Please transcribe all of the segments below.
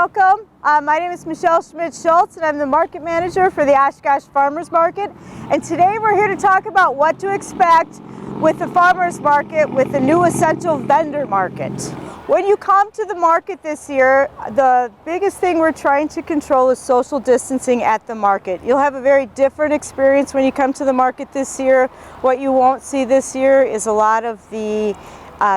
welcome. My name is Michelle Schmidt-Schultz and I'm the market manager for the Oshkosh Farmers Market. And today we're here to talk about what to expect with the farmers market with the new essential vendor market. When you come to the market this year, the biggest thing we're trying to control is social distancing at the market. You'll have a very different experience when you come to the market this year. What you won't see this year is a lot of the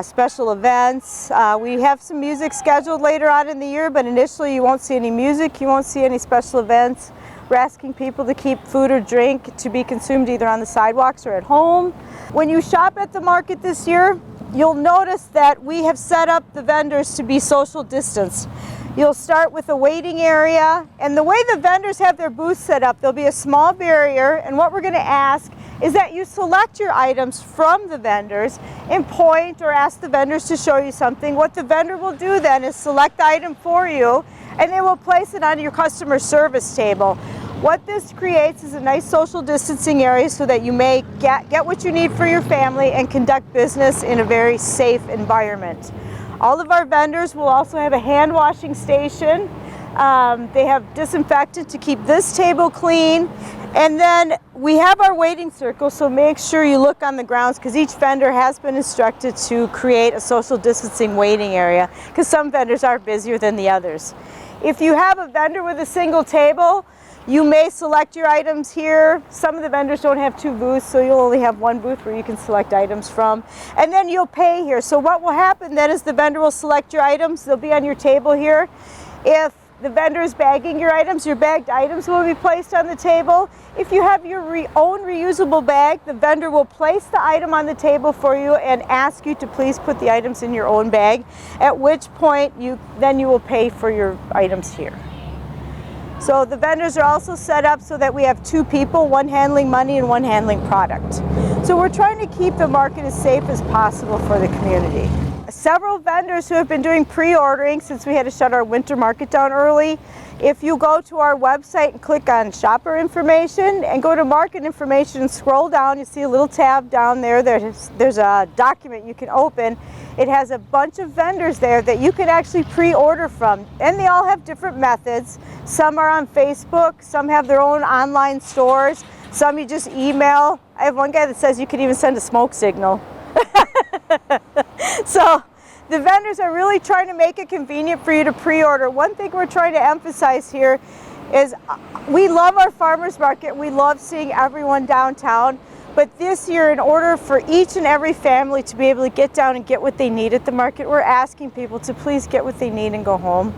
special events. We have some music scheduled later on in the year, but initially you won't see any music, you won't see any special events. We're asking people to keep food or drink to be consumed either on the sidewalks or at home. When you shop at the market this year, you'll notice that we have set up the vendors to be social distance. You'll start with a waiting area, and the way the vendors have their booths set up, there'll be a small barrier, and what we're going to ask is that you select your items from the vendors and point or ask the vendors to show you something. What the vendor will do then is select the item for you, and they will place it on your customer service table. What this creates is a nice social distancing area so that you may get what you need for your family and conduct business in a very safe environment. All of our vendors will also have a hand washing station. They have disinfectant to keep this table clean. And then we have our waiting circle, so make sure you look on the grounds because each vendor has been instructed to create a social distancing waiting area because some vendors are busier than the others. If you have a vendor with a single table, you may select your items here. Some of the vendors don't have two booths, so you'll only have one booth where you can select items from. And then you'll pay here. So what will happen then is the vendor will select your items. They'll be on your table here. If the vendor is bagging your items, your bagged items will be placed on the table. If you have your own reusable bag, the vendor will place the item on the table for you and ask you to please put the items in your own bag, at which point you will pay for your items here. So the vendors are also set up so that we have two people, one handling money and one handling product. So we're trying to keep the market as safe as possible for the community. Several vendors who have been doing pre-ordering since we had to shut our winter market down early. If you go to our website and click on shopper information and go to market information and scroll down, you see a little tab down there. There's a document you can open. It has a bunch of vendors there that you can actually pre-order from, and they all have different methods. Some are on Facebook, some have their own online stores, some you just email. I have one guy that says you can even send a smoke signal. So the vendors are really trying to make it convenient for you to pre-order. One thing we're trying to emphasize here is we love our farmers market. We love seeing everyone downtown. But this year, in order for each and every family to be able to get down and get what they need at the market, we're asking people to please get what they need and go home.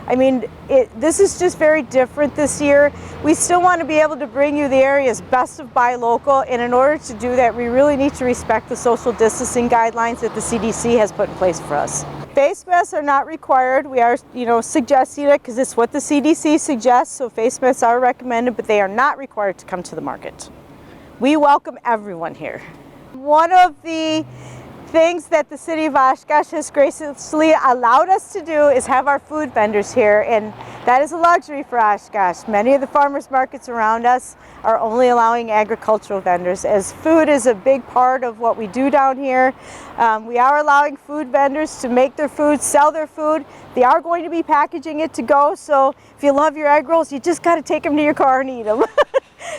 I mean, this is just very different this year. We still want to be able to bring you the area's best of buy local, and in order to do that, we really need to respect the social distancing guidelines that the CDC has put in place for us. Face masks are not required. We are, suggesting it because it's what the CDC suggests, so face masks are recommended, but they are not required to come to the market. We welcome everyone here. One of the things that the city of Oshkosh has graciously allowed us to do is have our food vendors here, and that is a luxury for Oshkosh. Many of the farmers markets around us are only allowing agricultural vendors, as food is a big part of what we do down here. We are allowing food vendors to make their food, sell their food. They are going to be packaging it to go, so if you love your egg rolls, you just got to take them to your car and eat them.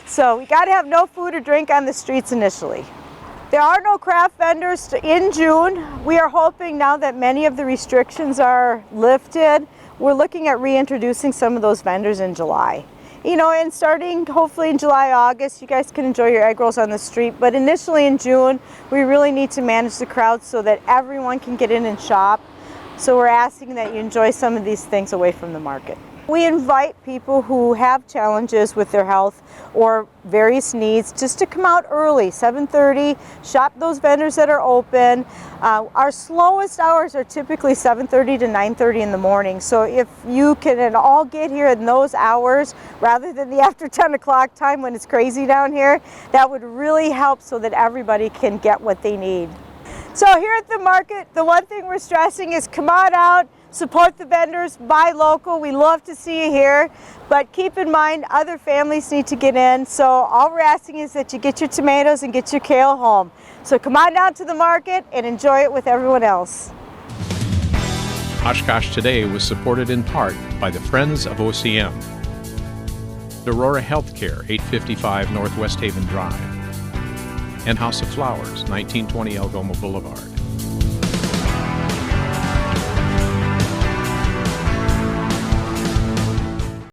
So we got to have no food or drink on the streets initially. There are no craft vendors in June. We are hoping now that many of the restrictions are lifted, we're looking at reintroducing some of those vendors in July. And starting hopefully in July, August, you guys can enjoy your egg rolls on the street. But initially in June, we really need to manage the crowd so that everyone can get in and shop. So we're asking that you enjoy some of these things away from the market. We invite people who have challenges with their health or various needs just to come out early, 7:30, shop those vendors that are open. Our slowest hours are typically 7:30 to 9:30 in the morning. So if you can all get here in those hours rather than the after 10 o'clock time when it's crazy down here, that would really help so that everybody can get what they need. So here at the market, the one thing we're stressing is come on out, support the vendors, buy local. We love to see you here, but keep in mind other families need to get in. So all we're asking is that you get your tomatoes and get your kale home. So come on down to the market and enjoy it with everyone else. Oshkosh Today was supported in part by the Friends of OCM, Aurora Healthcare, 855 Northwest Haven Drive, and House of Flowers, 1920 Algoma Boulevard.